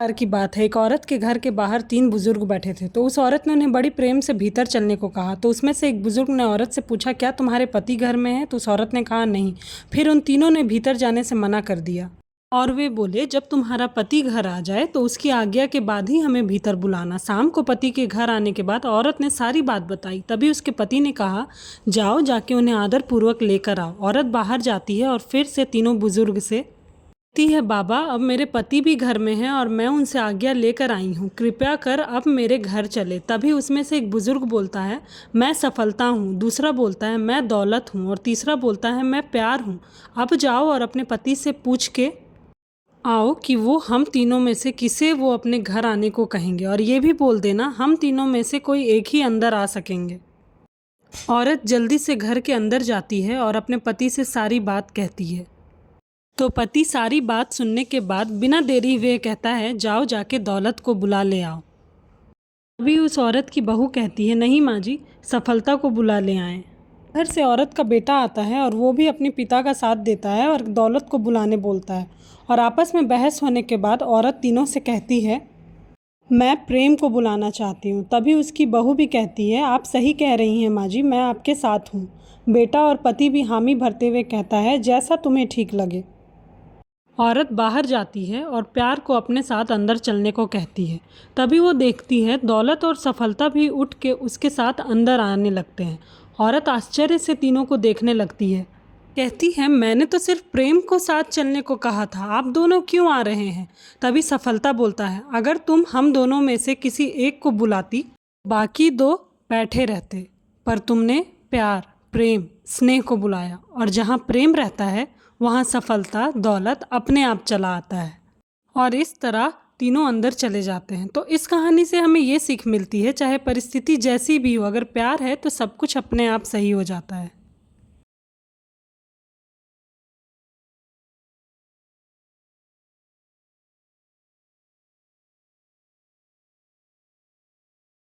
बार की बात है, एक औरत के घर के बाहर 3 बुजुर्ग बैठे थे। तो उस औरत ने उन्हें बड़ी प्रेम से भीतर चलने को कहा। तो उसमें से एक बुजुर्ग ने औरत से पूछा, क्या तुम्हारे पति घर में है? तो उस औरत ने कहा, नहीं। फिर उन तीनों ने भीतर जाने से मना कर दिया और वे बोले, जब तुम्हारा पति घर आ जाए तो उसकी आज्ञा के बाद ही हमें भीतर बुलाना। शाम को पति के घर आने के बाद औरत ने सारी बात बताई। तभी उसके पति ने कहा, जाओ जाके उन्हें आदरपूर्वक लेकर आओ। औरत बाहर जाती है और फिर से तीनों बुजुर्ग से कहती है, बाबा अब मेरे पति भी घर में हैं और मैं उनसे आज्ञा लेकर आई हूँ, कृपया कर अब मेरे घर चले। तभी उसमें से एक बुजुर्ग बोलता है, मैं सफलता हूँ। दूसरा बोलता है, मैं दौलत हूँ। और तीसरा बोलता है, मैं प्यार हूँ। अब जाओ और अपने पति से पूछ के आओ कि वो हम तीनों में से किसे वो अपने घर आने को कहेंगे, और ये भी बोल देना हम तीनों में से कोई एक ही अंदर आ सकेंगे। औरत जल्दी से घर के अंदर जाती है और अपने पति से सारी बात कहती है। तो पति सारी बात सुनने के बाद बिना देरी हुए कहता है, जाओ जाके दौलत को बुला ले आओ। अभी उस औरत की बहू कहती है, नहीं माँ जी, सफलता को बुला ले आए। घर से औरत का बेटा आता है और वो भी अपने पिता का साथ देता है और दौलत को बुलाने बोलता है। और आपस में बहस होने के बाद औरत तीनों से कहती है, मैं प्रेम को बुलाना चाहती हूँ। तभी उसकी बहू भी कहती है, आप सही कह रही हैं माँ जी, मैं आपके साथ हूँ। बेटा और पति भी हामी भरते हुए कहता है, जैसा तुम्हें ठीक लगे। औरत बाहर जाती है और प्यार को अपने साथ अंदर चलने को कहती है। तभी वो देखती है दौलत और सफलता भी उठ के उसके साथ अंदर आने लगते हैं। औरत आश्चर्य से तीनों को देखने लगती है, कहती है, मैंने तो सिर्फ प्रेम को साथ चलने को कहा था, आप दोनों क्यों आ रहे हैं? तभी सफलता बोलता है, अगर तुम हम दोनों में से किसी एक को बुलाती, बाकी दो बैठे रहते, पर तुमने प्यार, प्रेम, स्नेह को बुलाया, और जहाँ प्रेम रहता है वहाँ सफलता, दौलत अपने आप चला आता है। और इस तरह तीनों अंदर चले जाते हैं। तो इस कहानी से हमें ये सीख मिलती है, चाहे परिस्थिति जैसी भी हो, अगर प्यार है तो सब कुछ अपने आप सही हो जाता है।